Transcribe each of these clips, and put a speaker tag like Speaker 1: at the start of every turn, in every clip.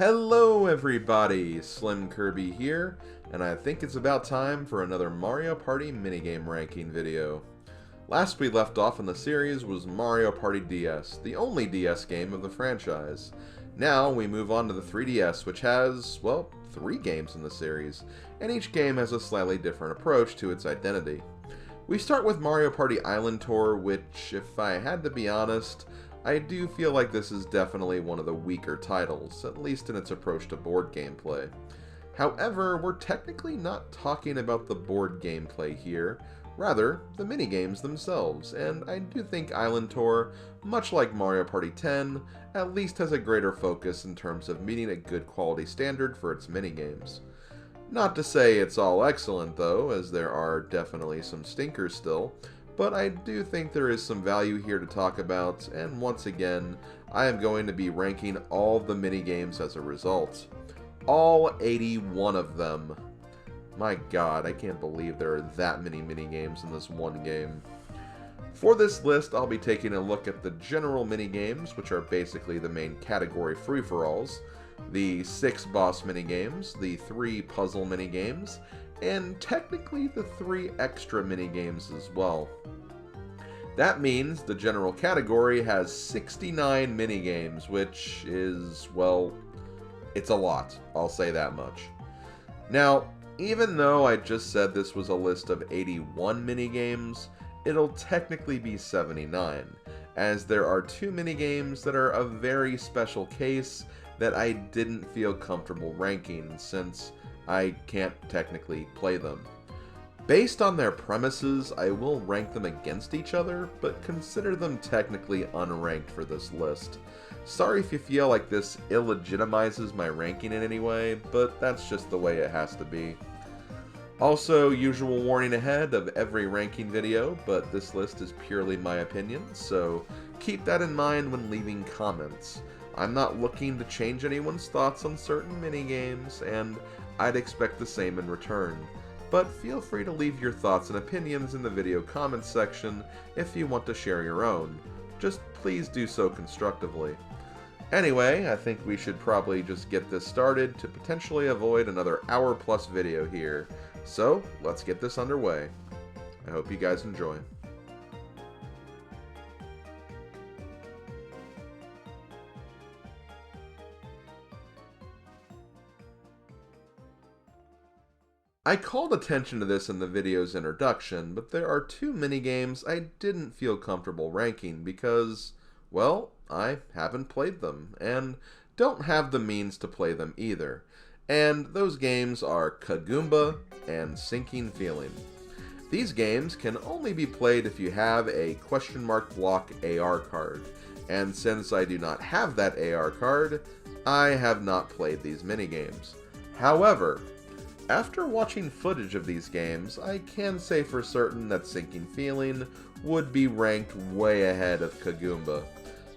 Speaker 1: Hello everybody, SlimKirby here, and I think it's about time for another Mario Party minigame ranking video. Last we left off in the series was Mario Party DS, the only DS game of the franchise. Now we move on to the 3DS, which has, well, 3 games in the series, and each game has a slightly different approach to its identity. We start with Mario Party Island Tour, which, if I had to be honest, I do feel like this is definitely one of the weaker titles, at least in its approach to board gameplay. However, we're technically not talking about the board gameplay here, rather the minigames themselves, and I do think Island Tour, much like Mario Party 10, at least has a greater focus in terms of meeting a good quality standard for its minigames. Not to say it's all excellent though, as there are definitely some stinkers still, but I do think there is some value here to talk about, and once again, I am going to be ranking all the minigames as a result. All 81 of them. My god, I can't believe there are that many minigames in this one game. For this list, I'll be taking a look at the general minigames, which are basically the main category free-for-alls, the 6 boss minigames, the 3 puzzle minigames, and technically the 3 extra minigames as well. That means the general category has 69 minigames, which is, well, it's a lot, I'll say that much. Now, even though I just said this was a list of 81 minigames, it'll technically be 79, as there are 2 minigames that are a very special case that I didn't feel comfortable ranking, since I can't technically play them. Based on their premises, I will rank them against each other, but consider them technically unranked for this list. Sorry if you feel like this illegitimizes my ranking in any way, but that's just the way it has to be. Also, usual warning ahead of every ranking video, but this list is purely my opinion, so keep that in mind when leaving comments. I'm not looking to change anyone's thoughts on certain minigames, and I'd expect the same in return. But feel free to leave your thoughts and opinions in the video comments section if you want to share your own. Just please do so constructively. Anyway, I think we should probably just get this started to potentially avoid another hour-plus video here. So, let's get this underway. I hope you guys enjoy. I called attention to this in the video's introduction, but there are 2 minigames I didn't feel comfortable ranking because, well, I haven't played them, and don't have the means to play them either. And those games are Kagoomba and Sinking Feeling. These games can only be played if you have a question mark block AR card, and since I do not have that AR card, I have not played these minigames. However, after watching footage of these games, I can say for certain that Sinking Feeling would be ranked way ahead of Kagoomba.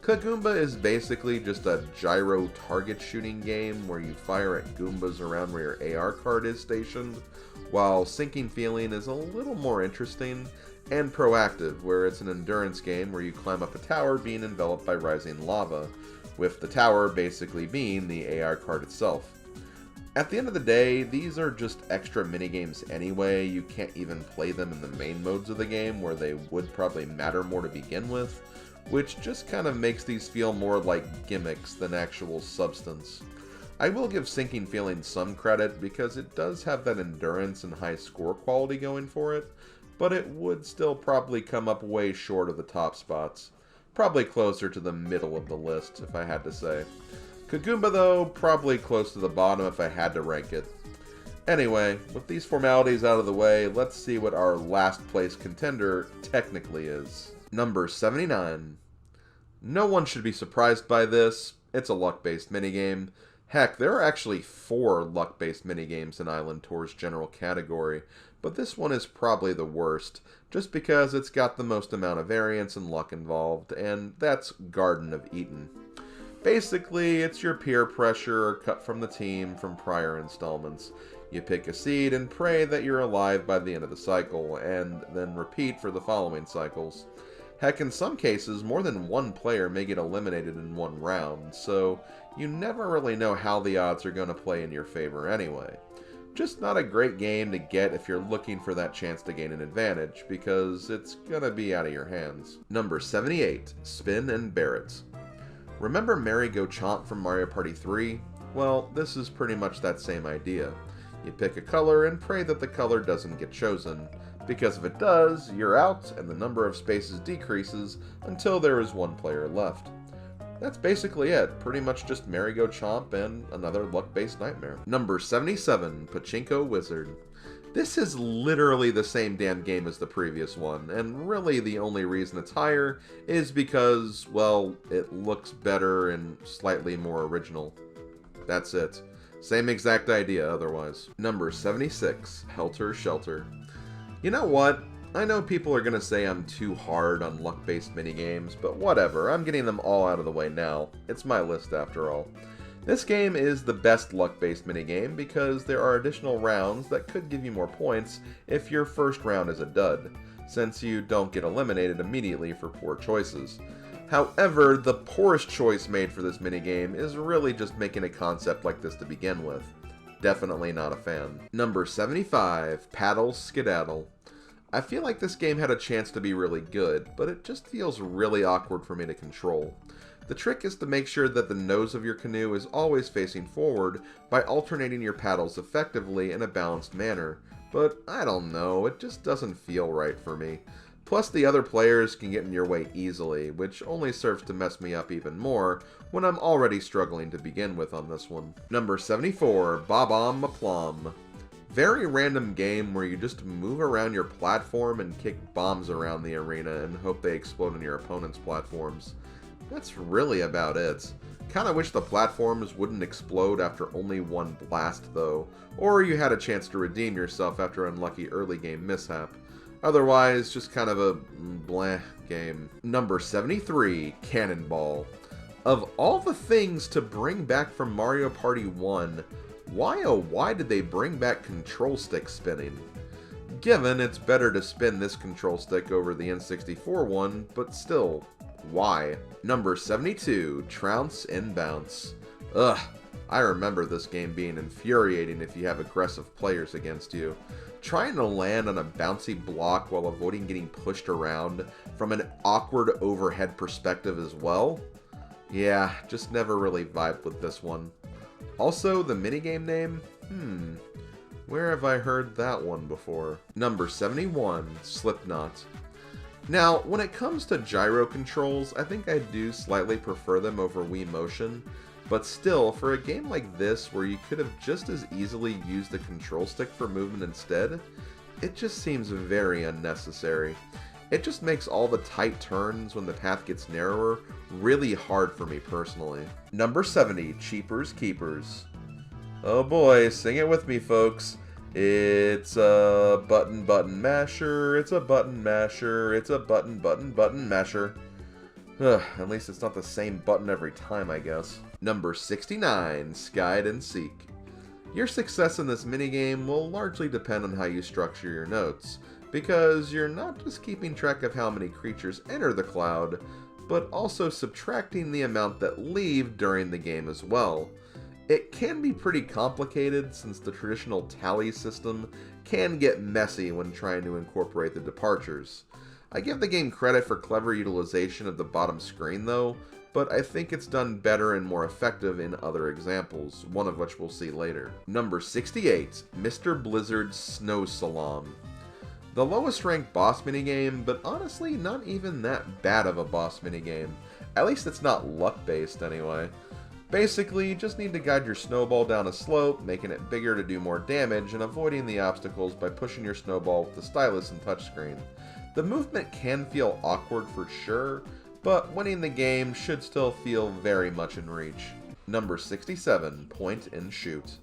Speaker 1: Kagoomba is basically just a gyro target shooting game where you fire at Goombas around where your AR card is stationed, while Sinking Feeling is a little more interesting and proactive, where it's an endurance game where you climb up a tower being enveloped by rising lava, with the tower basically being the AR card itself. At the end of the day, these are just extra minigames anyway. You can't even play them in the main modes of the game where they would probably matter more to begin with, which just kind of makes these feel more like gimmicks than actual substance. I will give Sinking Feeling some credit because it does have that endurance and high score quality going for it, but it would still probably come up way short of the top spots. Probably closer to the middle of the list, if I had to say. Kagoomba, though, probably close to the bottom if I had to rank it. Anyway, with these formalities out of the way, let's see what our last place contender technically is. Number 79. No one should be surprised by this. It's a luck-based minigame. Heck, there are actually 4 luck-based minigames in Island Tour's general category, but this one is probably the worst, just because it's got the most amount of variance and luck involved, and that's Garden of Eden. Basically, it's your peer pressure cut from the team from prior installments. You pick a seed and pray that you're alive by the end of the cycle, and then repeat for the following cycles. Heck, in some cases, more than one player may get eliminated in one round, so you never really know how the odds are going to play in your favor anyway. Just not a great game to get if you're looking for that chance to gain an advantage, because it's gonna be out of your hands. Number 78, Spin and Barrett. Remember Merry-Go-Chomp from Mario Party 3? Well, this is pretty much that same idea. You pick a color and pray that the color doesn't get chosen, because if it does, you're out and the number of spaces decreases until there is one player left. That's basically it, pretty much just Merry-Go-Chomp and another luck-based nightmare. Number 77, Pachinko Wizard. This is literally the same damn game as the previous one, and really the only reason it's higher is because, well, it looks better and slightly more original. That's it. Same exact idea otherwise. Number 76, Helter Shelter. You know what? I know people are going to say I'm too hard on luck-based minigames, but whatever, I'm getting them all out of the way now. It's my list after all. This game is the best luck-based minigame because there are additional rounds that could give you more points if your first round is a dud, since you don't get eliminated immediately for poor choices. However, the poorest choice made for this minigame is really just making a concept like this to begin with. Definitely not a fan. Number 75, Paddle Skedaddle. I feel like this game had a chance to be really good, but it just feels really awkward for me to control. The trick is to make sure that the nose of your canoe is always facing forward by alternating your paddles effectively in a balanced manner, but I don't know, it just doesn't feel right for me. Plus the other players can get in your way easily, which only serves to mess me up even more when I'm already struggling to begin with on this one. Number 74, Bob-omb Maplom. Very random game where you just move around your platform and kick bombs around the arena and hope they explode on your opponent's platforms. That's really about it. Kinda wish the platforms wouldn't explode after only one blast though, or you had a chance to redeem yourself after an unlucky early game mishap. Otherwise, just kind of a bleh game. Number 73, Cannonball. Of all the things to bring back from Mario Party 1, why oh why did they bring back control stick spinning? Given it's better to spin this control stick over the N64 one, but still, why? Number 72, Trounce and Bounce. Ugh, I remember this game being infuriating if you have aggressive players against you. Trying to land on a bouncy block while avoiding getting pushed around from an awkward overhead perspective as well? Yeah, just never really vibed with this one. Also, the minigame name? Where have I heard that one before? Number 71, Slipknot. Now, when it comes to gyro controls, I think I do slightly prefer them over Wii Motion, but still, for a game like this where you could have just as easily used the control stick for movement instead, it just seems very unnecessary. It just makes all the tight turns when the path gets narrower really hard for me personally. Number 70, Cheapers Keepers. Oh boy, sing it with me folks. It's a button masher, it's a button masher, it's a button masher. Ugh, at least it's not the same button every time, I guess. Number 69, Skide and Seek. Your success in this minigame will largely depend on how you structure your notes, because you're not just keeping track of how many creatures enter the cloud, but also subtracting the amount that leave during the game as well. It can be pretty complicated since the traditional tally system can get messy when trying to incorporate the departures. I give the game credit for clever utilization of the bottom screen though, but I think it's done better and more effective in other examples, one of which we'll see later. Number 68, Mr. Blizzard's Snow Slalom. The lowest ranked boss minigame, but honestly not even that bad of a boss minigame. At least it's not luck based anyway. Basically, you just need to guide your snowball down a slope, making it bigger to do more damage, and avoiding the obstacles by pushing your snowball with the stylus and touchscreen. The movement can feel awkward for sure, but winning the game should still feel very much in reach. Number 67, Point and Shoot.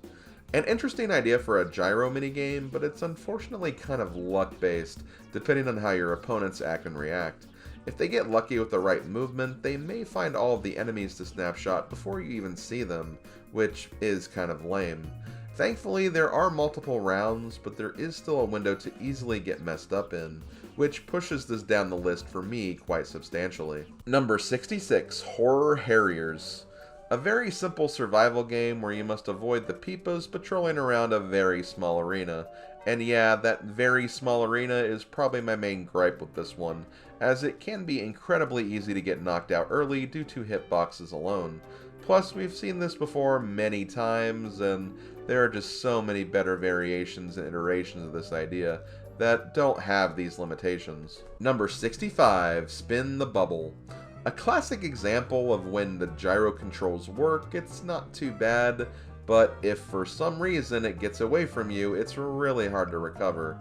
Speaker 1: An interesting idea for a gyro minigame, but it's unfortunately kind of luck-based, depending on how your opponents act and react. If they get lucky with the right movement, they may find all of the enemies to snapshot before you even see them, which is kind of lame. Thankfully, there are multiple rounds, but there is still a window to easily get messed up in, which pushes this down the list for me quite substantially. Number 66, Horror Harriers. A very simple survival game where you must avoid the peepas patrolling around a very small arena. And yeah, that very small arena is probably my main gripe with this one, as it can be incredibly easy to get knocked out early due to hitboxes alone. Plus, we've seen this before many times, and there are just so many better variations and iterations of this idea that don't have these limitations. Number 65, Spin the Bubble. A classic example of when the gyro controls work. It's not too bad, but if for some reason it gets away from you, it's really hard to recover.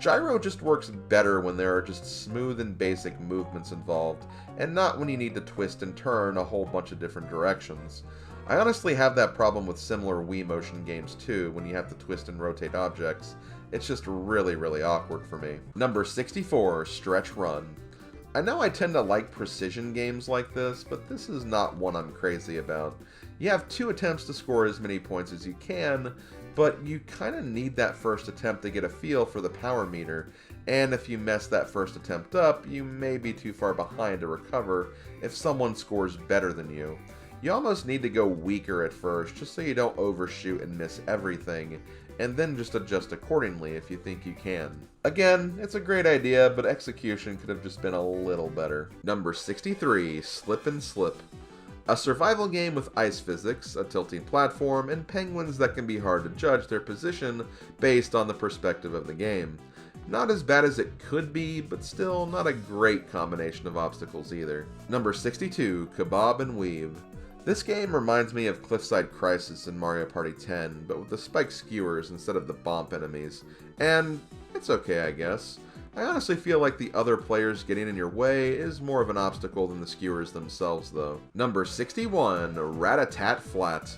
Speaker 1: Gyro just works better when there are just smooth and basic movements involved, and not when you need to twist and turn a whole bunch of different directions. I honestly have that problem with similar Wii motion games too, when you have to twist and rotate objects. It's just really awkward for me. Number 64, Stretch Run. I know I tend to like precision games like this, but this is not one I'm crazy about. You have 2 attempts to score as many points as you can, but you kind of need that first attempt to get a feel for the power meter, and if you mess that first attempt up, you may be too far behind to recover if someone scores better than you. You almost need to go weaker at first, just so you don't overshoot and miss everything, and then just adjust accordingly if you think you can. Again, it's a great idea, but execution could have just been a little better. Number 63, Slip and Slip. A survival game with ice physics, a tilting platform, and penguins that can be hard to judge their position based on the perspective of the game. Not as bad as it could be, but still not a great combination of obstacles either. Number 62, Kebab and Weave. This game reminds me of Cliffside Crisis in Mario Party 10, but with the spike skewers instead of the bomb enemies. And it's okay, I guess. I honestly feel like the other players getting in your way is more of an obstacle than the skewers themselves, though. Number 61, Rat-a-Tat Flat.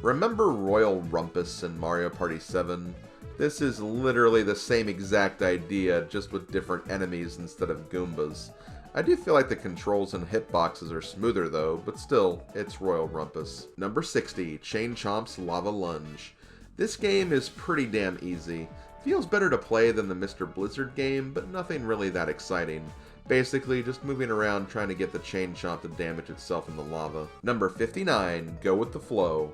Speaker 1: Remember Royal Rumpus in Mario Party 7? This is literally the same exact idea, just with different enemies instead of Goombas. I do feel like the controls and hitboxes are smoother though, but still, it's Royal Rumpus. Number 60, Chain Chomp's Lava Lunge. This game is pretty damn easy. Feels better to play than the Mr. Blizzard game, but nothing really that exciting. Basically, just moving around trying to get the Chain Chomp to damage itself in the lava. Number 59, Go With The Flow.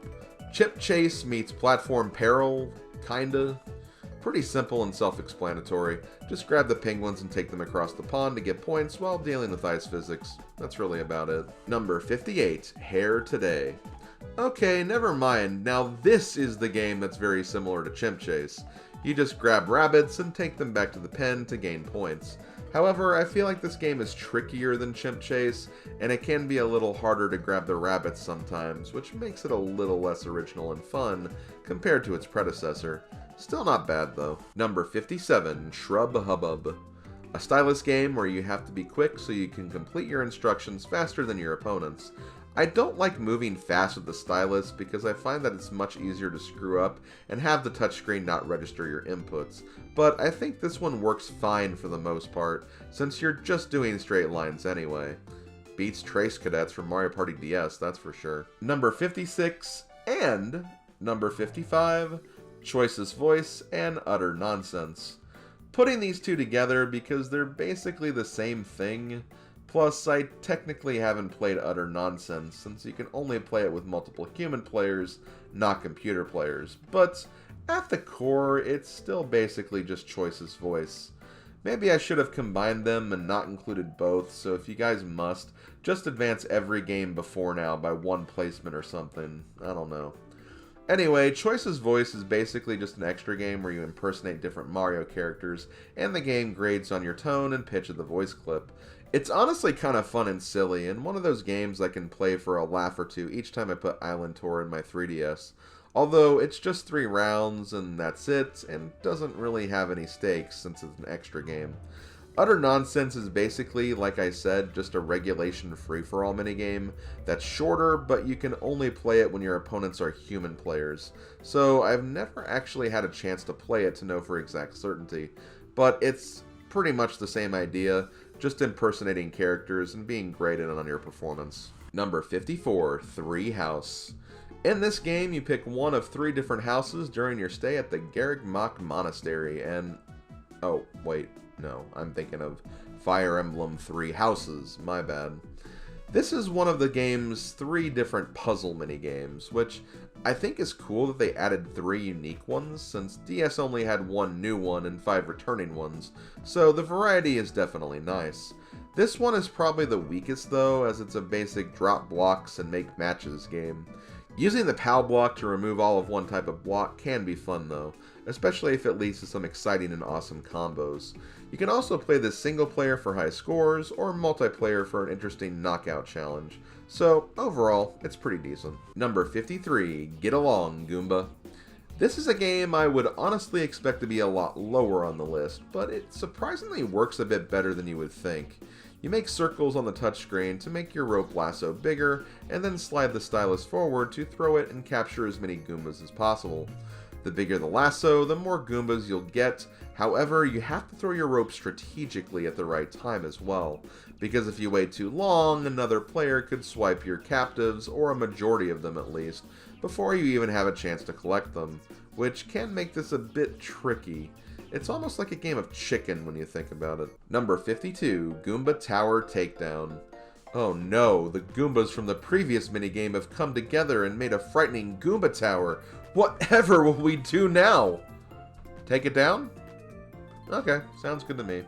Speaker 1: Chip Chase meets Platform Peril, kinda. Pretty simple and self-explanatory. Just grab the penguins and take them across the pond to get points while dealing with ice physics. That's really about it. Number 58, Hair Today. Okay, never mind. Now this is the game that's very similar to Chimp Chase. You just grab rabbits and take them back to the pen to gain points. However, I feel like this game is trickier than Chimp Chase, and it can be a little harder to grab the rabbits sometimes, which makes it a little less original and fun compared to its predecessor. Still not bad though. Number 57, Shrub Hubbub. A stylus game where you have to be quick so you can complete your instructions faster than your opponents. I don't like moving fast with the stylus because I find that it's much easier to screw up and have the touchscreen not register your inputs, but I think this one works fine for the most part, since you're just doing straight lines anyway. Beats Trace Cadets from Mario Party DS, that's for sure. Number 56 and number 55, Choice's Voice and Utter Nonsense. Putting these two together because they're basically the same thing. Plus, I technically haven't played Utter Nonsense, since you can only play it with multiple human players, not computer players. But at the core, it's still basically just Choice's Voice. Maybe I should have combined them and not included both, so if you guys must, just advance every game before now by one placement or something. I don't know. Anyway, Choice's Voice is basically just an extra game where you impersonate different Mario characters, and the game grades on your tone and pitch of the voice clip. It's honestly kind of fun and silly, and one of those games I can play for a laugh or two each time I put Island Tour in my 3DS. Although, it's just 3 rounds, and that's it, and doesn't really have any stakes since it's an extra game. Utter Nonsense is basically, like I said, just a regulation free-for-all minigame that's shorter, but you can only play it when your opponents are human players. So I've never actually had a chance to play it to know for exact certainty, but it's pretty much the same idea, just impersonating characters and being graded on your performance. Number 54, 3 House. In this game, you pick one of 3 different houses during your stay at the Garreg Monastery, and... oh, wait. No, I'm thinking of Fire Emblem 3 Houses, my bad. This is one of the game's 3 different puzzle minigames, which I think is cool that they added 3 unique ones, since DS only had 1 new one and 5 returning ones, so the variety is definitely nice. This one is probably the weakest though, as it's a basic drop blocks and make matches game. Using the POW block to remove all of one type of block can be fun though, especially if it leads to some exciting and awesome combos. You can also play this single player for high scores, or multiplayer for an interesting knockout challenge. So, overall, it's pretty decent. Number 53, Get Along, Goomba. This is a game I would honestly expect to be a lot lower on the list, but it surprisingly works a bit better than you would think. You make circles on the touchscreen to make your rope lasso bigger, and then slide the stylus forward to throw it and capture as many Goombas as possible. The bigger the lasso, the more Goombas you'll get. However, you have to throw your rope strategically at the right time as well, because if you wait too long, another player could swipe your captives, or a majority of them at least, before you even have a chance to collect them, which can make this a bit tricky. It's almost like a game of chicken when you think about it. Number 52, Goomba Tower Takedown. Oh no, the Goombas from the previous minigame have come together and made a frightening Goomba Tower. Whatever will we do now? Take it down? Okay, sounds good to me.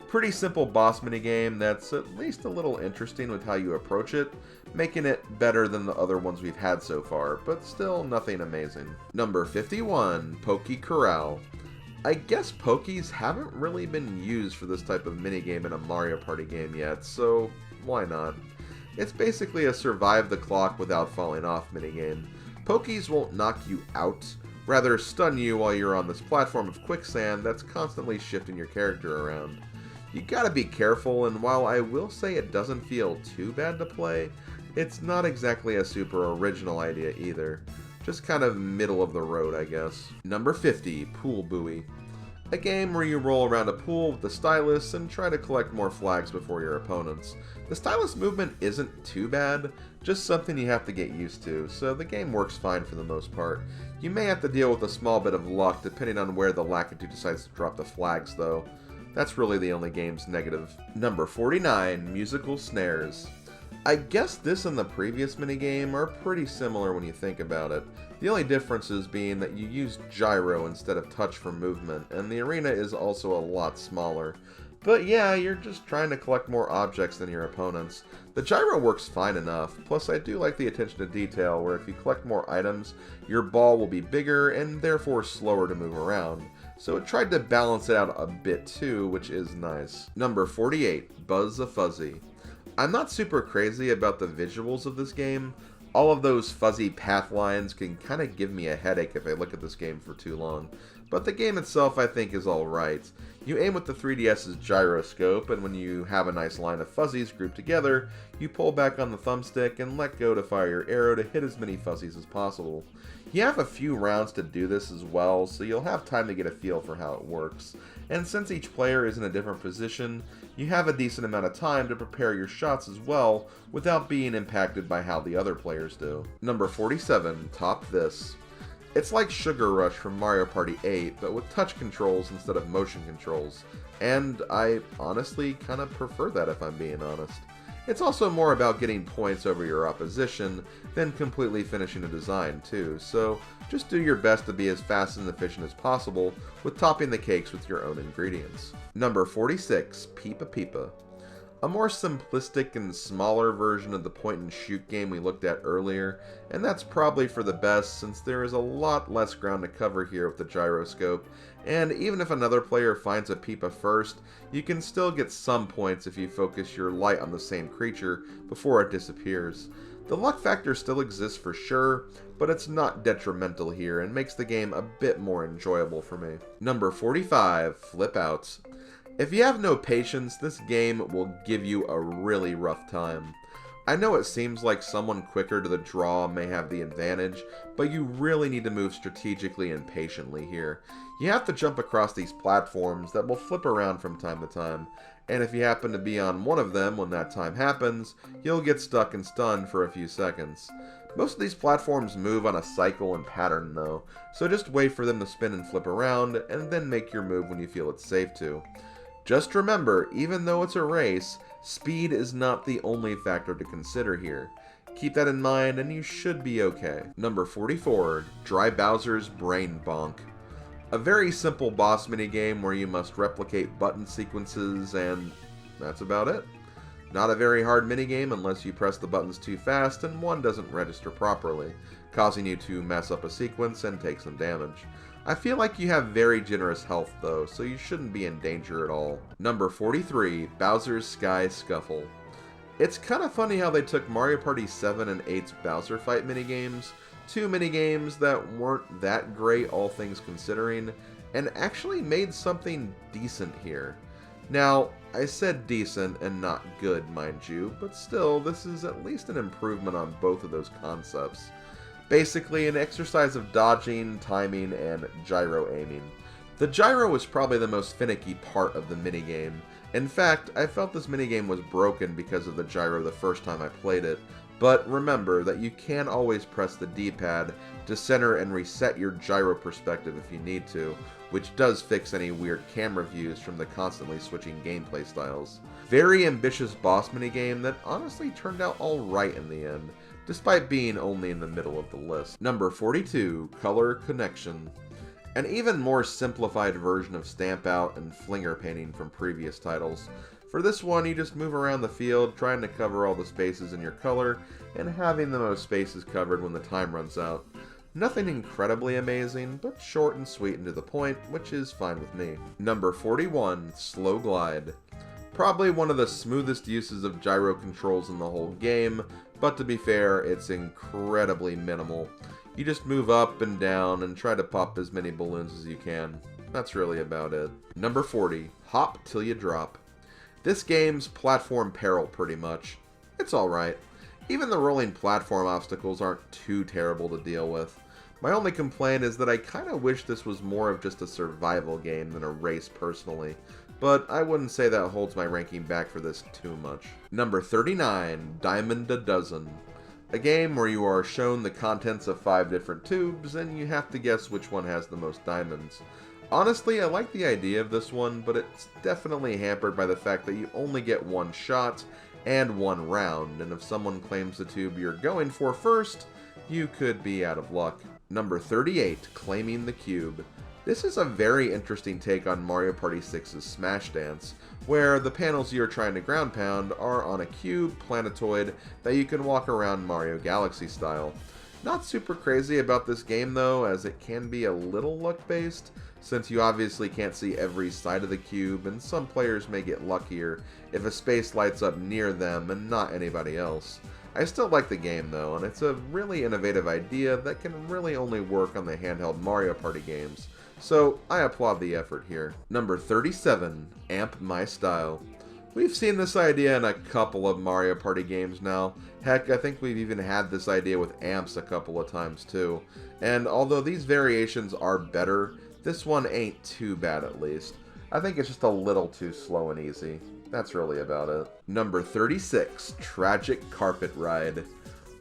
Speaker 1: Pretty simple boss minigame that's at least a little interesting with how you approach it, making it better than the other ones we've had so far, but still nothing amazing. Number 51, Pokey Corral. I guess Pokies haven't really been used for this type of minigame in a Mario Party game yet, so why not? It's basically a survive the clock without falling off minigame. Pokies won't knock you out, rather stun you while you're on this platform of quicksand that's constantly shifting your character around. You gotta be careful, and while I will say it doesn't feel too bad to play, it's not exactly a super original idea either. Just kind of middle of the road, I guess. Number 50, Pool Buoy. A game where you roll around a pool with the stylus and try to collect more flags before your opponents. The stylus movement isn't too bad, just something you have to get used to, so the game works fine for the most part. You may have to deal with a small bit of luck depending on where the Lakitu decides to drop the flags though. That's really the only game's negative. Number 49, Musical Snares. I guess this and the previous minigame are pretty similar when you think about it. The only differences being that you use gyro instead of touch for movement, and the arena is also a lot smaller. But yeah, you're just trying to collect more objects than your opponents. The gyro works fine enough, plus I do like the attention to detail where if you collect more items, your ball will be bigger and therefore slower to move around. So it tried to balance it out a bit too, which is nice. Number 48, Buzz a Fuzzy. I'm not super crazy about the visuals of this game. All of those fuzzy path lines can kind of give me a headache if I look at this game for too long. But the game itself I think is alright. You aim with the 3DS's gyroscope, and when you have a nice line of fuzzies grouped together, you pull back on the thumbstick and let go to fire your arrow to hit as many fuzzies as possible. You have a few rounds to do this as well, so you'll have time to get a feel for how it works. And since each player is in a different position, you have a decent amount of time to prepare your shots as well, without being impacted by how the other players do. Number 47, Top This. It's like Sugar Rush from Mario Party 8, but with touch controls instead of motion controls. And I honestly kind of prefer that if I'm being honest. It's also more about getting points over your opposition than completely finishing a design too, so just do your best to be as fast and efficient as possible with topping the cakes with your own ingredients. Number 46, Peepa Peepa. A more simplistic and smaller version of the point-and-shoot game we looked at earlier, and that's probably for the best since there is a lot less ground to cover here with the gyroscope, and even if another player finds a Peepa first, you can still get some points if you focus your light on the same creature before it disappears. The luck factor still exists for sure, but it's not detrimental here and makes the game a bit more enjoyable for me. Number 45, Flip Outs. If you have no patience, this game will give you a really rough time. I know it seems like someone quicker to the draw may have the advantage, but you really need to move strategically and patiently here. You have to jump across these platforms that will flip around from time to time, and if you happen to be on one of them when that time happens, you'll get stuck and stunned for a few seconds. Most of these platforms move on a cycle and pattern though, so just wait for them to spin and flip around, and then make your move when you feel it's safe to. Just remember, even though it's a race, Speed is not the only factor to consider here. Keep that in mind and you should be okay. Number 44, Dry Bowser's Brain Bonk. A very simple boss minigame where you must replicate button sequences, and that's about it. Not a very hard minigame unless you press the buttons too fast and one doesn't register properly, causing you to mess up a sequence and take some damage. I feel like you have very generous health though, so you shouldn't be in danger at all. Number 43, Bowser's Sky Scuffle. It's kind of funny how they took Mario Party 7 and 8's Bowser Fight minigames, two minigames that weren't that great all things considering, and actually made something decent here. Now, I said decent and not good, mind you, but still, this is at least an improvement on both of those concepts. Basically, an exercise of dodging, timing, and gyro aiming. The gyro was probably the most finicky part of the minigame. In fact, I felt this minigame was broken because of the gyro the first time I played it, but remember that you can always press the D-pad to center and reset your gyro perspective if you need to, which does fix any weird camera views from the constantly switching gameplay styles. Very ambitious boss minigame that honestly turned out alright in the end, despite being only in the middle of the list. Number 42, Color Connection. An even more simplified version of Stamp Out and Flinger painting from previous titles. For this one, you just move around the field, trying to cover all the spaces in your color, and having the most spaces covered when the time runs out. Nothing incredibly amazing, but short and sweet and to the point, which is fine with me. Number 41, Slow Glide. Probably one of the smoothest uses of gyro controls in the whole game, but to be fair, it's incredibly minimal. You just move up and down and try to pop as many balloons as you can. That's really about it. Number 40, Hop Till You Drop. This game's platform peril pretty much. It's alright. Even the rolling platform obstacles aren't too terrible to deal with. My only complaint is that I kinda wish this was more of just a survival game than a race personally, but I wouldn't say that holds my ranking back for this too much. Number 39, Diamond a Dozen. A game where you are shown the contents of 5 different tubes, and you have to guess which one has the most diamonds. Honestly, I like the idea of this one, but it's definitely hampered by the fact that you only get one shot and one round, and if someone claims the tube you're going for first, you could be out of luck. Number 38, Claiming the Cube. This is a very interesting take on Mario Party 6's Smash Dance, where the panels you're trying to ground pound are on a cube planetoid that you can walk around Mario Galaxy style. Not super crazy about this game though, as it can be a little luck-based, since you obviously can't see every side of the cube, and some players may get luckier if a space lights up near them and not anybody else. I still like the game though, and it's a really innovative idea that can really only work on the handheld Mario Party games, so I applaud the effort here. Number 37, Amp My Style. We've seen this idea in a couple of Mario Party games now. Heck, I think we've even had this idea with amps a couple of times too. And although these variations are better, this one ain't too bad at least. I think it's just a little too slow and easy. That's really about it. Number 36, Tragic Carpet Ride.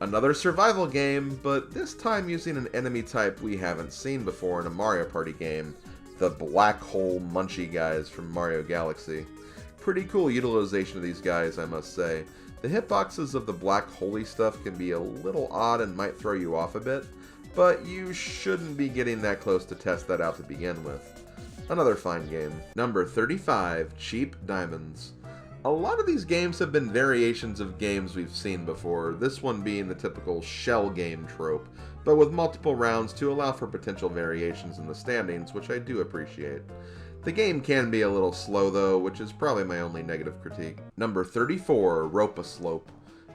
Speaker 1: Another survival game, but this time using an enemy type we haven't seen before in a Mario Party game. The Black Hole Munchie guys from Mario Galaxy. Pretty cool utilization of these guys, I must say. The hitboxes of the black holy stuff can be a little odd and might throw you off a bit, but you shouldn't be getting that close to test that out to begin with. Another fine game. Number 35, Cheap Diamonds. A lot of these games have been variations of games we've seen before, this one being the typical shell game trope, but with multiple rounds to allow for potential variations in the standings, which I do appreciate. The game can be a little slow though, which is probably my only negative critique. Number 34, Rope-a-Slope.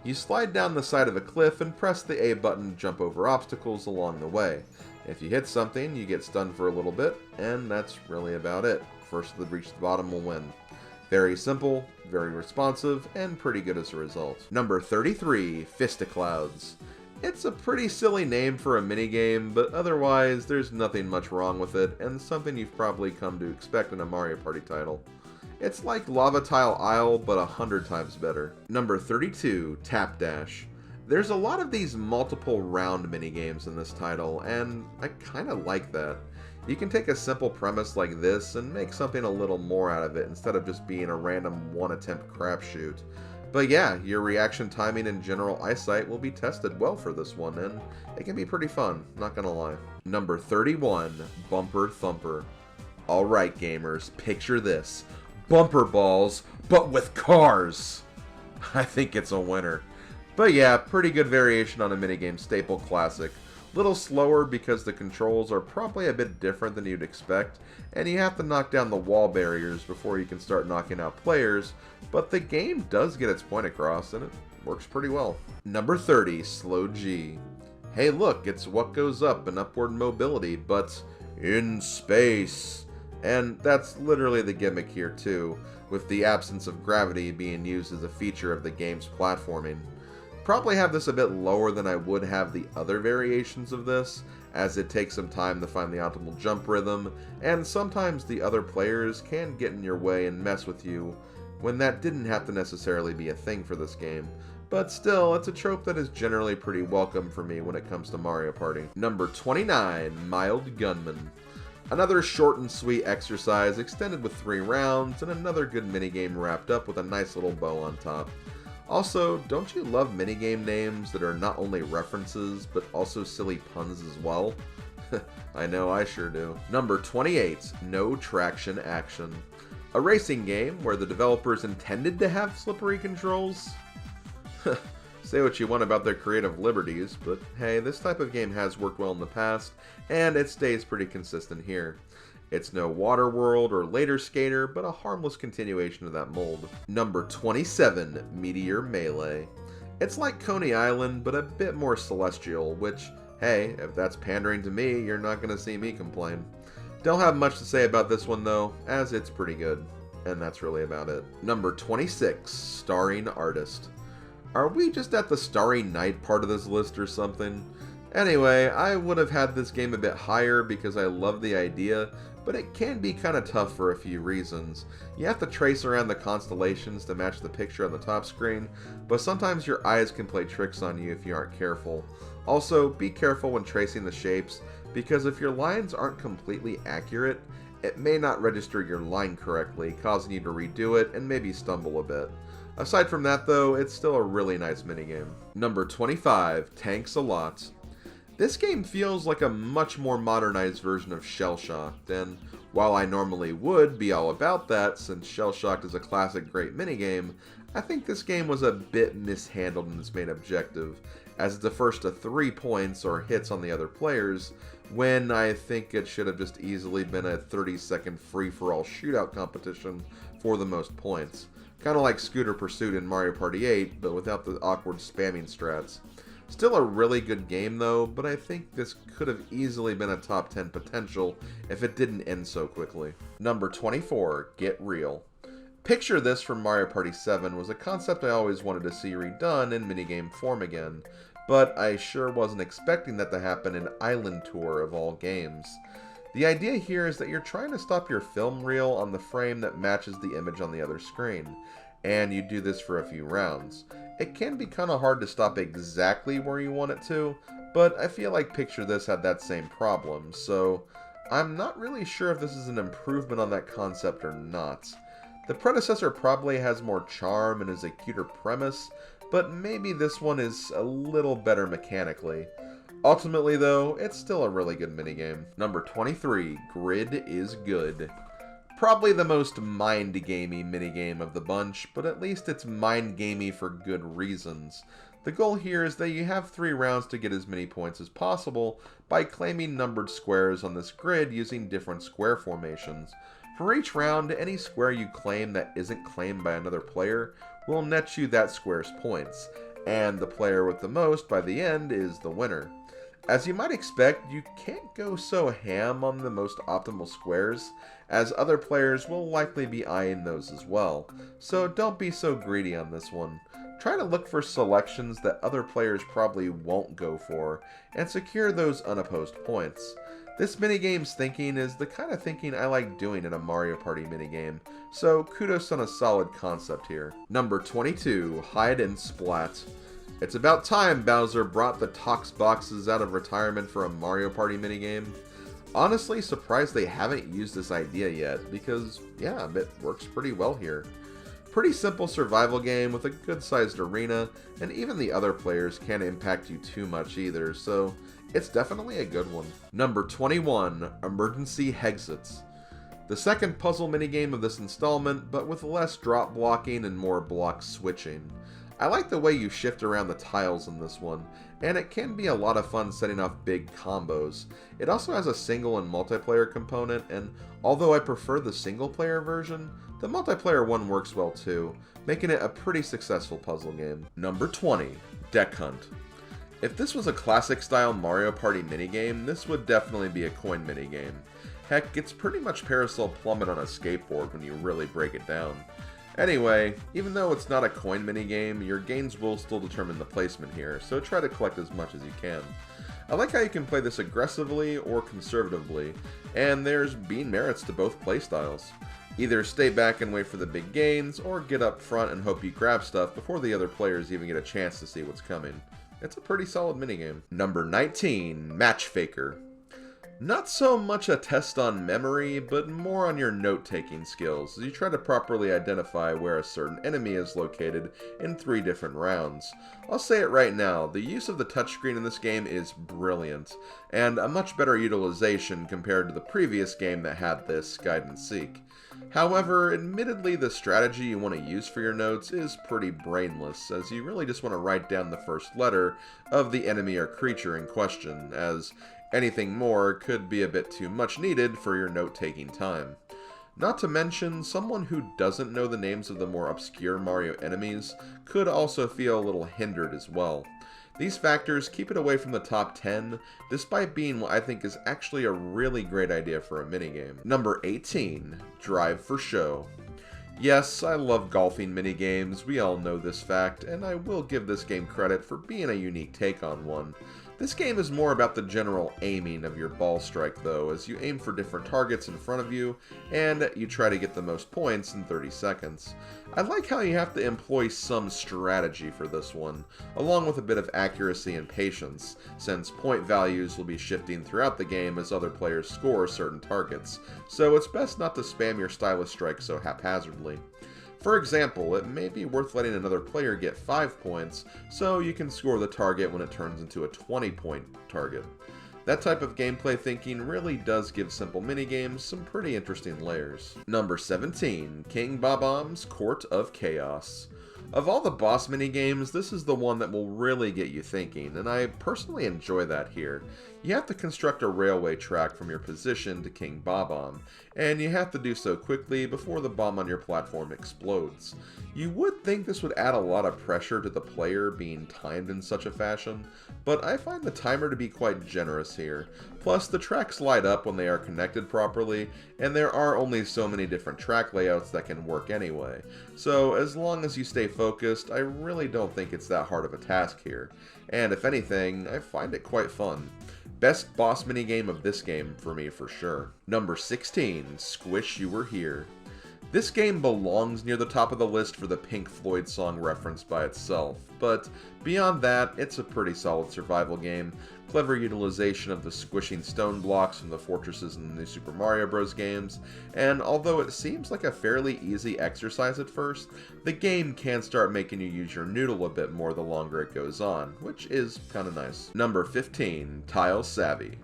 Speaker 1: You slide down the side of a cliff and press the A button to jump over obstacles along the way. If you hit something, you get stunned for a little bit, and that's really about it. First to reach the bottom will win. Very simple, very responsive, and pretty good as a result. Number 33, Fisticlouds. It's a pretty silly name for a minigame, but otherwise there's nothing much wrong with it, and something you've probably come to expect in a Mario Party title. It's like Lava Tile Isle, but 100 times better. Number 32, Tap Dash. There's a lot of these multiple round minigames in this title, and I kinda like that. You can take a simple premise like this and make something a little more out of it instead of just being a random one-attempt crapshoot. But yeah, your reaction timing and general eyesight will be tested well for this one, and it can be pretty fun, not gonna lie. Number 31, Bumper Thumper. Alright gamers, picture this. Bumper balls, but with cars! I think it's a winner. But yeah, pretty good variation on a minigame staple classic. Little slower because the controls are probably a bit different than you'd expect, and you have to knock down the wall barriers before you can start knocking out players, but the game does get its point across, and it works pretty well. Number 30, Slow G. Hey look, it's what goes up in upward mobility, but in space. And that's literally the gimmick here too, with the absence of gravity being used as a feature of the game's platforming. Probably have this a bit lower than I would have the other variations of this, as it takes some time to find the optimal jump rhythm, and sometimes the other players can get in your way and mess with you, when that didn't have to necessarily be a thing for this game. But still, it's a trope that is generally pretty welcome for me when it comes to Mario Party. Number 29, Mild Gunman. Another short and sweet exercise extended with 3 rounds, and another good minigame wrapped up with a nice little bow on top. Also, don't you love minigame names that are not only references, but also silly puns as well? I know I sure do. Number 28, No Traction Action. A racing game where the developers intended to have slippery controls? Say what you want about their creative liberties, but hey, this type of game has worked well in the past, and it stays pretty consistent here. It's no Water World or later Skater, but a harmless continuation of that mold. Number 27, Meteor Melee. It's like Coney Island, but a bit more celestial, which, hey, if that's pandering to me, you're not gonna see me complain. Don't have much to say about this one though, as it's pretty good. And that's really about it. Number 26, Starring Artist. Are we just at the Starry Night part of this list or something? Anyway, I would have had this game a bit higher because I love the idea, but it can be kinda tough for a few reasons. You have to trace around the constellations to match the picture on the top screen, but sometimes your eyes can play tricks on you if you aren't careful. Also, be careful when tracing the shapes, because if your lines aren't completely accurate, it may not register your line correctly, causing you to redo it and maybe stumble a bit. Aside from that though, it's still a really nice minigame. Number 25, Tanks a Lot. This game feels like a much more modernized version of Shell Shocked, and while I normally would be all about that since Shell Shocked is a classic great minigame, I think this game was a bit mishandled in its main objective, as it defers to 3 points or hits on the other players, when I think it should have just easily been a 30-second free-for-all shootout competition for the most points. Kinda like Scooter Pursuit in Mario Party 8, but without the awkward spamming strats. Still a really good game though, but I think this could have easily been a top 10 potential if it didn't end so quickly. Number 24, Get Real. Picture This from Mario Party 7 was a concept I always wanted to see redone in minigame form again, but I sure wasn't expecting that to happen in Island Tour of all games. The idea here is that you're trying to stop your film reel on the frame that matches the image on the other screen, and you do this for a few rounds. It can be kinda hard to stop exactly where you want it to, but I feel like Picture This had that same problem, so I'm not really sure if this is an improvement on that concept or not. The predecessor probably has more charm and is a cuter premise, but maybe this one is a little better mechanically. Ultimately though, it's still a really good minigame. Number 23, Grid is Good. Probably the most mind-gamey minigame of the bunch, but at least it's mind-gamey for good reasons. The goal here is that you have 3 rounds to get as many points as possible by claiming numbered squares on this grid using different square formations. For each round, any square you claim that isn't claimed by another player will net you that square's points, and the player with the most by the end is the winner. As you might expect, you can't go so ham on the most optimal squares, as other players will likely be eyeing those as well, so don't be so greedy on this one. Try to look for selections that other players probably won't go for, and secure those unopposed points. This minigame's thinking is the kind of thinking I like doing in a Mario Party minigame, so kudos on a solid concept here. Number 22, Hide and Splat. It's about time Bowser brought the Tox boxes out of retirement for a Mario Party minigame. Honestly, surprised they haven't used this idea yet, because, yeah, it works pretty well here. Pretty simple survival game with a good-sized arena, and even the other players can't impact you too much either, so it's definitely a good one. Number 21, Emergency Hexits. The second puzzle minigame of this installment, but with less drop blocking and more block switching. I like the way you shift around the tiles in this one, and it can be a lot of fun setting off big combos. It also has a single and multiplayer component, and although I prefer the single player version, the multiplayer one works well too, making it a pretty successful puzzle game. Number 20, Deck Hunt. If this was a classic style Mario Party minigame, this would definitely be a coin minigame. Heck, it's pretty much Parasol Plummet on a skateboard when you really break it down. Anyway, even though it's not a coin minigame, your gains will still determine the placement here, so try to collect as much as you can. I like how you can play this aggressively or conservatively, and there's being merits to both playstyles. Either stay back and wait for the big gains, or get up front and hope you grab stuff before the other players even get a chance to see what's coming. It's a pretty solid minigame. Number 19, Match Faker. Not so much a test on memory, but more on your note-taking skills, as you try to properly identify where a certain enemy is located in 3 different rounds. I'll say it right now, the use of the touchscreen in this game is brilliant, and a much better utilization compared to the previous game that had this, Guide and Seek. However, admittedly the strategy you want to use for your notes is pretty brainless, as you really just want to write down the first letter of the enemy or creature in question, as anything more could be a bit too much needed for your note-taking time. Not to mention, someone who doesn't know the names of the more obscure Mario enemies could also feel a little hindered as well. These factors keep it away from the top 10, despite being what I think is actually a really great idea for a minigame. Number 18, Drive for Show. Yes, I love golfing minigames, we all know this fact, and I will give this game credit for being a unique take on one. This game is more about the general aiming of your ball strike though, as you aim for different targets in front of you, and you try to get the most points in 30 seconds. I like how you have to employ some strategy for this one, along with a bit of accuracy and patience, since point values will be shifting throughout the game as other players score certain targets, so it's best not to spam your stylus strike so haphazardly. For example, it may be worth letting another player get 5 points, so you can score the target when it turns into a 20-point target. That type of gameplay thinking really does give simple minigames some pretty interesting layers. Number 17, King Bob-omb's Court of Chaos. Of all the boss minigames, this is the one that will really get you thinking, and I personally enjoy that here. You have to construct a railway track from your position to King Bob-omb, and you have to do so quickly before the bomb on your platform explodes. You would think this would add a lot of pressure to the player being timed in such a fashion, but I find the timer to be quite generous here. Plus, the tracks light up when they are connected properly, and there are only so many different track layouts that can work anyway. So, as long as you stay focused, I really don't think it's that hard of a task here. And if anything, I find it quite fun. Best boss minigame of this game for me for sure. Number 16, Squish You Were Here. This game belongs near the top of the list for the Pink Floyd song referenced by itself, but beyond that, it's a pretty solid survival game, clever utilization of the squishing stone blocks from the fortresses in the new Super Mario Bros. Games, and although it seems like a fairly easy exercise at first, the game can start making you use your noodle a bit more the longer it goes on, which is kinda nice. Number 15, Tile Savvy.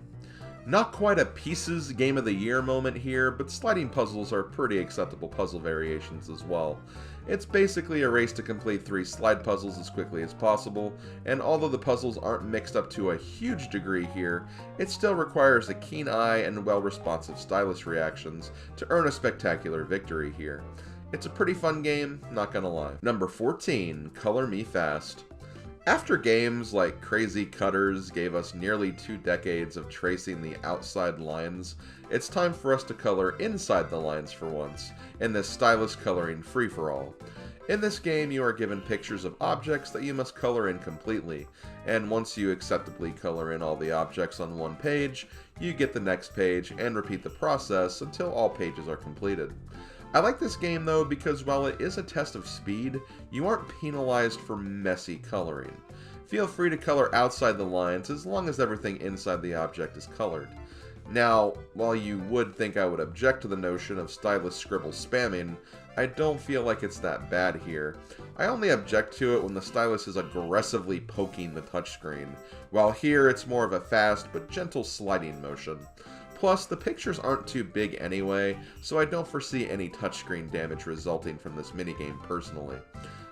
Speaker 1: Not quite a Pieces Game of the Year moment here, but sliding puzzles are pretty acceptable puzzle variations as well. It's basically a race to complete 3 slide puzzles as quickly as possible, and although the puzzles aren't mixed up to a huge degree here, it still requires a keen eye and well-responsive stylus reactions to earn a spectacular victory here. It's a pretty fun game, not gonna lie. Number 14, Color Me Fast. After games like Crazy Cutters gave us nearly 2 decades of tracing the outside lines, it's time for us to color inside the lines for once, in this stylus coloring free-for-all. In this game, you are given pictures of objects that you must color in completely, and once you acceptably color in all the objects on one page, you get the next page and repeat the process until all pages are completed. I like this game though because while it is a test of speed, you aren't penalized for messy coloring. Feel free to color outside the lines as long as everything inside the object is colored. Now, while you would think I would object to the notion of stylus scribble spamming, I don't feel like it's that bad here. I only object to it when the stylus is aggressively poking the touchscreen, while here it's more of a fast but gentle sliding motion. Plus, the pictures aren't too big anyway, so I don't foresee any touchscreen damage resulting from this minigame personally.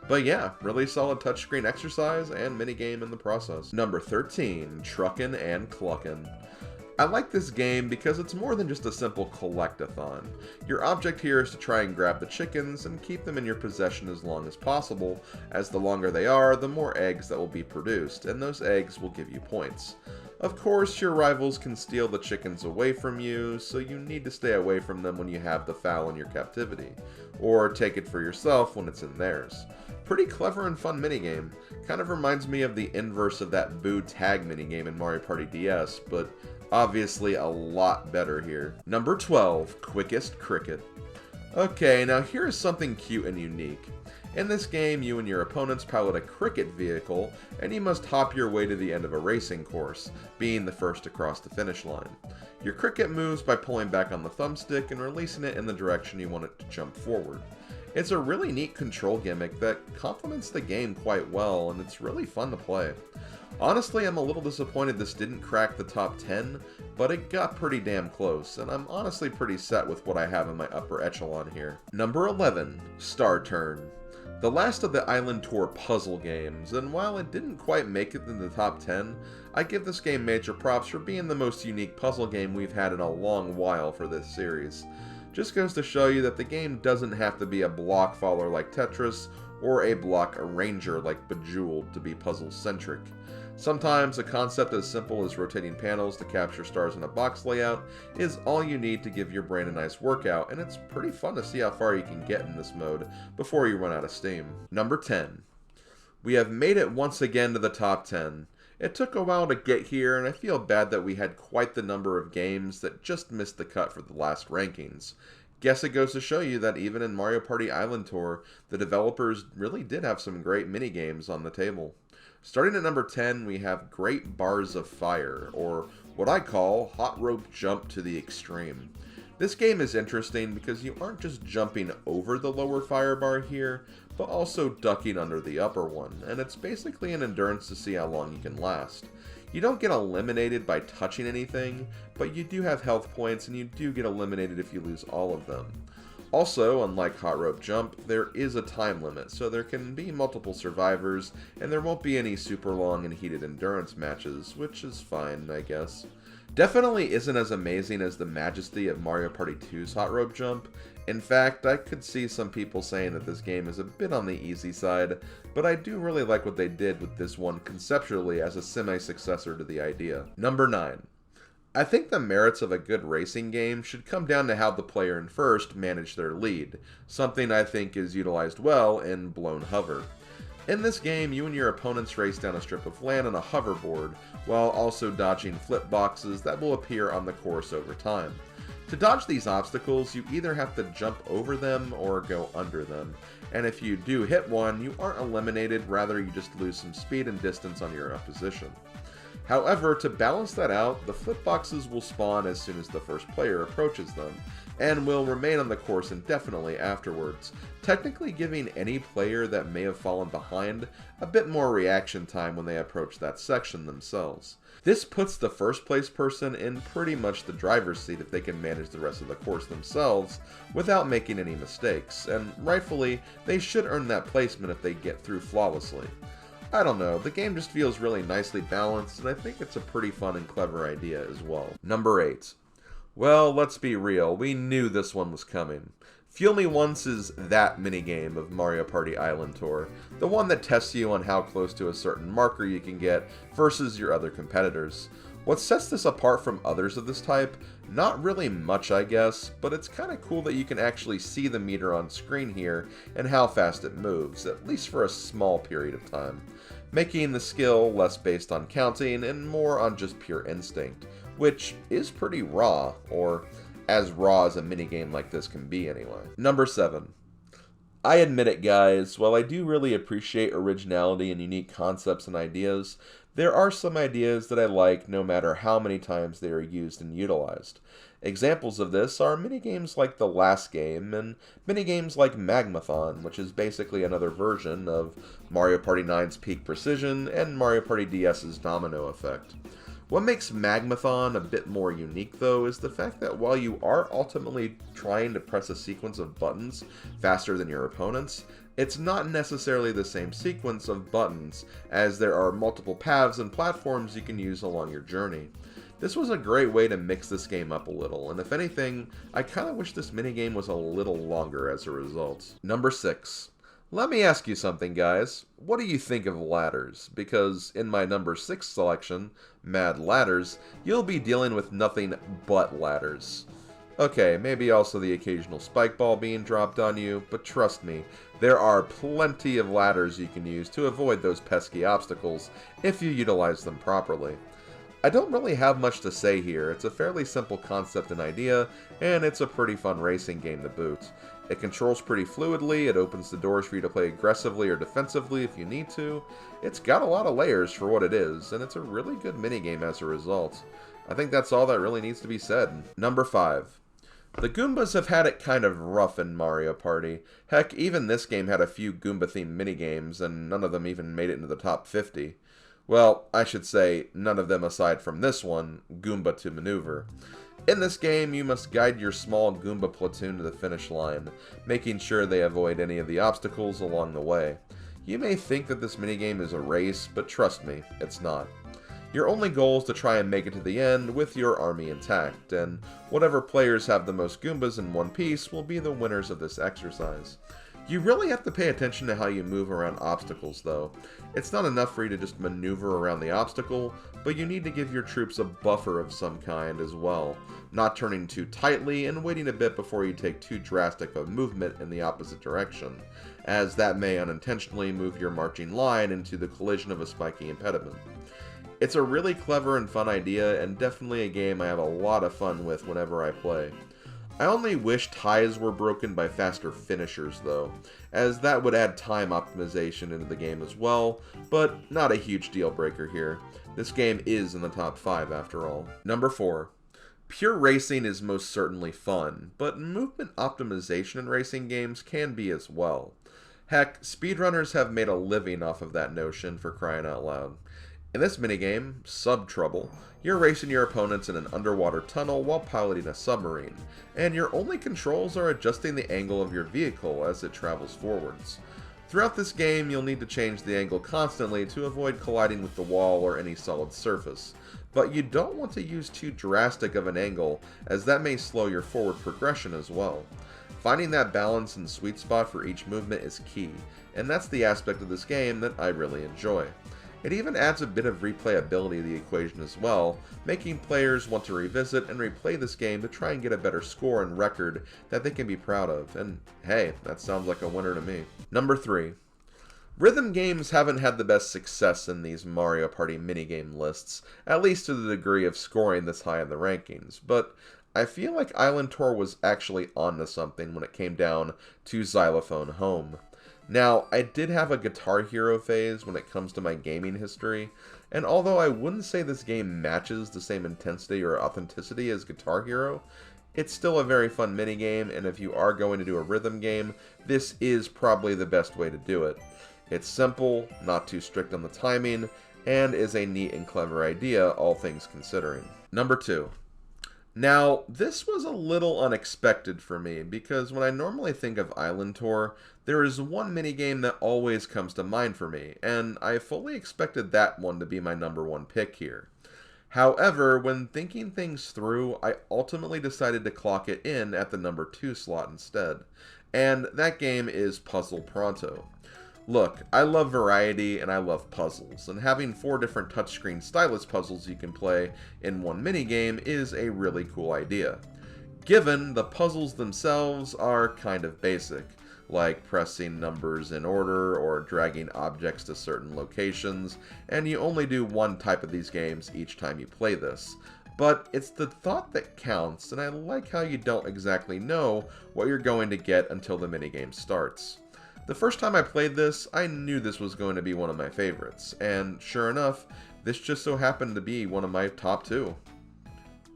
Speaker 1: But yeah, really solid touchscreen exercise and minigame in the process. Number 13, Truckin' and Cluckin'. I like this game because it's more than just a simple collect-a-thon. Your object here is to try and grab the chickens and keep them in your possession as long as possible, as the longer they are, the more eggs that will be produced, and those eggs will give you points. Of course, your rivals can steal the chickens away from you, so you need to stay away from them when you have the fowl in your captivity, or take it for yourself when it's in theirs. Pretty clever and fun minigame. Kind of reminds me of the inverse of that Boo Tag minigame in Mario Party DS, but obviously a lot better here. Number 12, Quickest Cricket. Okay, now here is something cute and unique. In this game, you and your opponents pilot a cricket vehicle, and you must hop your way to the end of a racing course, being the first across the finish line. Your cricket moves by pulling back on the thumbstick and releasing it in the direction you want it to jump forward. It's a really neat control gimmick that complements the game quite well, and it's really fun to play. Honestly, I'm a little disappointed this didn't crack the top 10, but it got pretty damn close, and I'm honestly pretty set with what I have in my upper echelon here. Number 11, Star Turn. The last of the Island Tour puzzle games, and while it didn't quite make it in the top 10, I give this game major props for being the most unique puzzle game we've had in a long while for this series. Just goes to show you that the game doesn't have to be a block follower like Tetris, or a block arranger like Bejeweled to be puzzle-centric. Sometimes a concept as simple as rotating panels to capture stars in a box layout is all you need to give your brain a nice workout, and it's pretty fun to see how far you can get in this mode before you run out of steam. Number 10. We have made it once again to the top 10. It took a while to get here, and I feel bad that we had quite the number of games that just missed the cut for the last rankings. Guess it goes to show you that even in Mario Party Island Tour, the developers really did have some great minigames on the table. Starting at number 10, we have Great Bars of Fire, or what I call Hot Rope Jump to the Extreme. This game is interesting because you aren't just jumping over the lower fire bar here, but also ducking under the upper one, and it's basically an endurance to see how long you can last. You don't get eliminated by touching anything, but you do have health points, and you do get eliminated if you lose all of them. Also, unlike Hot Rope Jump, there is a time limit, so there can be multiple survivors, and there won't be any super long and heated endurance matches, which is fine, I guess. Definitely isn't as amazing as the majesty of Mario Party 2's Hot Rope Jump. In fact, I could see some people saying that this game is a bit on the easy side, but I do really like what they did with this one conceptually as a semi-successor to the idea. Number 9. I think the merits of a good racing game should come down to how the player in first manage their lead, something I think is utilized well in Blown Hover. In this game, you and your opponents race down a strip of land on a hoverboard, while also dodging flip boxes that will appear on the course over time. To dodge these obstacles, you either have to jump over them or go under them, and if you do hit one, you aren't eliminated, rather you just lose some speed and distance on your opposition. However, to balance that out, the flip boxes will spawn as soon as the first player approaches them, and will remain on the course indefinitely afterwards, technically giving any player that may have fallen behind a bit more reaction time when they approach that section themselves. This puts the first place person in pretty much the driver's seat if they can manage the rest of the course themselves without making any mistakes, and rightfully, they should earn that placement if they get through flawlessly. I don't know, the game just feels really nicely balanced, and I think it's a pretty fun and clever idea as well. Number 8. Well, let's be real, we knew this one was coming. Fuel Me Once is that minigame of Mario Party Island Tour, the one that tests you on how close to a certain marker you can get versus your other competitors. What sets this apart from others of this type? Not really much, I guess, but it's kinda cool that you can actually see the meter on screen here and how fast it moves, at least for a small period of time, making the skill less based on counting and more on just pure instinct, which is pretty raw, or as raw as a minigame like this can be anyway. Number 7. I admit it, guys, while I do really appreciate originality and unique concepts and ideas, there are some ideas that I like no matter how many times they are used and utilized. Examples of this are minigames like The Last Game and minigames like Magmathon, which is basically another version of Mario Party 9's Peak Precision and Mario Party DS's Domino Effect. What makes Magmathon a bit more unique, though, is the fact that while you are ultimately trying to press a sequence of buttons faster than your opponents, it's not necessarily the same sequence of buttons, as there are multiple paths and platforms you can use along your journey. This was a great way to mix this game up a little, and if anything, I kinda wish this minigame was a little longer as a result. Number 6. Let me ask you something, guys. What do you think of ladders? Because in my number 6 selection, Mad Ladders, you'll be dealing with nothing but ladders. Okay, maybe also the occasional spike ball being dropped on you, but trust me, there are plenty of ladders you can use to avoid those pesky obstacles if you utilize them properly. I don't really have much to say here. It's a fairly simple concept and idea, and it's a pretty fun racing game to boot. It controls pretty fluidly, it opens the doors for you to play aggressively or defensively if you need to. It's got a lot of layers for what it is, and it's a really good minigame as a result. I think that's all that really needs to be said. Number 5. The Goombas have had it kind of rough in Mario Party. Heck, even this game had a few Goomba-themed minigames, and none of them even made it into the top 50. Well, I should say, none of them aside from this one, Goomba to Maneuver. In this game, you must guide your small Goomba platoon to the finish line, making sure they avoid any of the obstacles along the way. You may think that this minigame is a race, but trust me, it's not. Your only goal is to try and make it to the end with your army intact, and whatever players have the most Goombas in one piece will be the winners of this exercise. You really have to pay attention to how you move around obstacles, though. It's not enough for you to just maneuver around the obstacle, but you need to give your troops a buffer of some kind as well, not turning too tightly and waiting a bit before you take too drastic a movement in the opposite direction, as that may unintentionally move your marching line into the collision of a spiky impediment. It's a really clever and fun idea, and definitely a game I have a lot of fun with whenever I play. I only wish ties were broken by faster finishers though, as that would add time optimization into the game as well, but not a huge deal breaker here. This game is in the top 5 after all. Number 4. Pure racing is most certainly fun, but movement optimization in racing games can be as well. Heck, speedrunners have made a living off of that notion, for crying out loud. In this minigame, Sub Trouble, you're racing your opponents in an underwater tunnel while piloting a submarine, and your only controls are adjusting the angle of your vehicle as it travels forwards. Throughout this game, you'll need to change the angle constantly to avoid colliding with the wall or any solid surface, but you don't want to use too drastic of an angle, as that may slow your forward progression as well. Finding that balance and sweet spot for each movement is key, and that's the aspect of this game that I really enjoy. It even adds a bit of replayability to the equation as well, making players want to revisit and replay this game to try and get a better score and record that they can be proud of, and hey, that sounds like a winner to me. Number 3. Rhythm games haven't had the best success in these Mario Party minigame lists, at least to the degree of scoring this high in the rankings, but I feel like Island Tour was actually onto something when it came down to Xylophone Home. Now, I did have a Guitar Hero phase when it comes to my gaming history, and although I wouldn't say this game matches the same intensity or authenticity as Guitar Hero, it's still a very fun minigame, and if you are going to do a rhythm game, this is probably the best way to do it. It's simple, not too strict on the timing, and is a neat and clever idea, all things considering. Number 2. Now, this was a little unexpected for me, because when I normally think of Island Tour, there is one minigame that always comes to mind for me, and I fully expected that one to be my number 1 pick here. However, when thinking things through, I ultimately decided to clock it in at the number 2 slot instead, and that game is Puzzle Pronto. Look, I love variety and I love puzzles, and having 4 different touchscreen stylus puzzles you can play in one minigame is a really cool idea. Given the puzzles themselves are kind of basic, like pressing numbers in order or dragging objects to certain locations, and you only do one type of these games each time you play this. But it's the thought that counts, and I like how you don't exactly know what you're going to get until the minigame starts. The first time I played this, I knew this was going to be one of my favorites, and sure enough, this just so happened to be one of my top 2.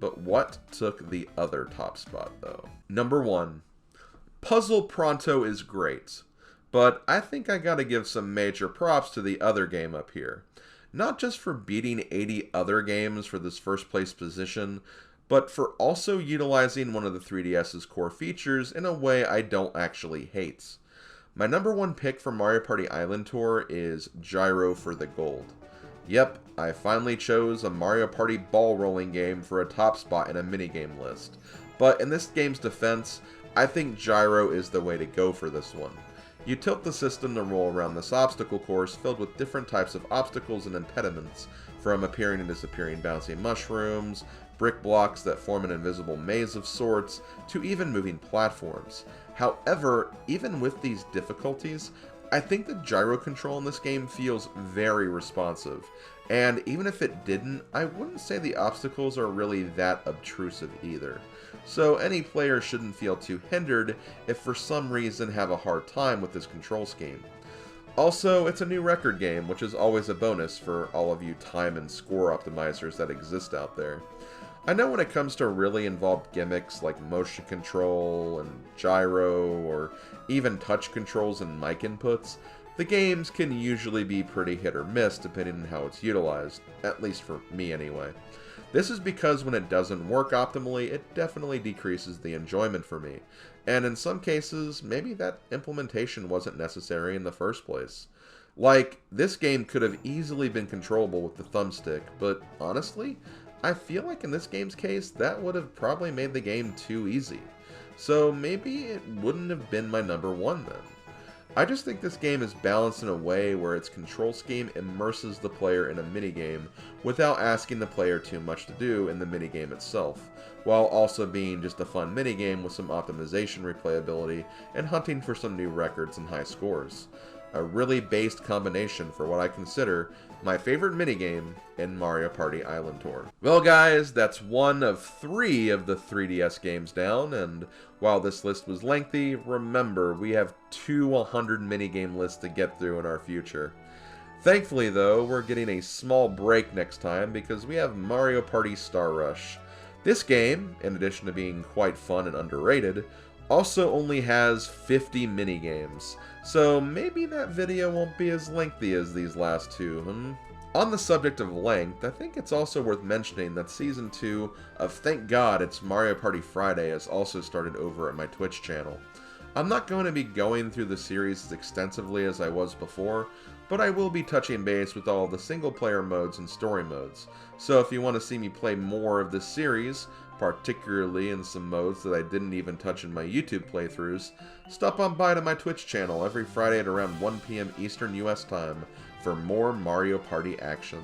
Speaker 1: But what took the other top spot, though? Number 1. Puzzle Pronto is great, but I think I gotta give some major props to the other game up here. Not just for beating 80 other games for this first place position, but for also utilizing one of the 3DS's core features in a way I don't actually hate. My number 1 pick for Mario Party Island Tour is Gyro for the Gold. Yep, I finally chose a Mario Party ball rolling game for a top spot in a minigame list. But in this game's defense, I think Gyro is the way to go for this one. You tilt the system to roll around this obstacle course filled with different types of obstacles and impediments, from appearing and disappearing bouncing mushrooms, brick blocks that form an invisible maze of sorts, to even moving platforms. However, even with these difficulties, I think the gyro control in this game feels very responsive, and even if it didn't, I wouldn't say the obstacles are really that obtrusive either. So any player shouldn't feel too hindered if for some reason have a hard time with this control scheme. Also, it's a new record game, which is always a bonus for all of you time and score optimizers that exist out there. I know when it comes to really involved gimmicks like motion control and gyro or even touch controls and mic inputs, the games can usually be pretty hit or miss depending on how it's utilized, at least for me anyway. This is because when it doesn't work optimally, it definitely decreases the enjoyment for me, and in some cases, maybe that implementation wasn't necessary in the first place. Like, this game could have easily been controllable with the thumbstick, but honestly, I feel like in this game's case, that would have probably made the game too easy. So maybe it wouldn't have been my number 1 then. I just think this game is balanced in a way where its control scheme immerses the player in a minigame without asking the player too much to do in the minigame itself, while also being just a fun minigame with some optimization replayability and hunting for some new records and high scores. A really based combination for what I consider my favorite minigame in Mario Party Island Tour. Well guys, that's one of 3 of the 3DS games down, and while this list was lengthy, remember we have 2 100 minigame lists to get through in our future. Thankfully though, we're getting a small break next time because we have Mario Party Star Rush. This game, in addition to being quite fun and underrated, also only has 50 minigames, so maybe that video won't be as lengthy as these last 2, On the subject of length, I think it's also worth mentioning that Season 2 of Thank God It's Mario Party Friday has also started over at my Twitch channel. I'm not going to be going through the series as extensively as I was before, but I will be touching base with all of the single-player modes and story modes, so if you want to see me play more of this series, particularly in some modes that I didn't even touch in my YouTube playthroughs, stop on by to my Twitch channel every Friday at around 1 PM Eastern US time for more Mario Party action.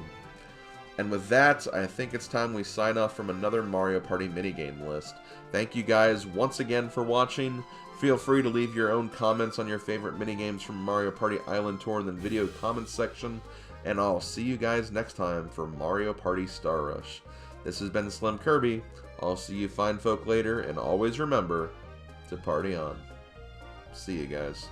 Speaker 1: And with that, I think it's time we sign off from another Mario Party minigame list. Thank you guys once again for watching. Feel free to leave your own comments on your favorite minigames from Mario Party Island Tour in the video comments section, and I'll see you guys next time for Mario Party Star Rush. This has been SlimKirby. I'll see you fine folk later, and always remember to party on. See you guys.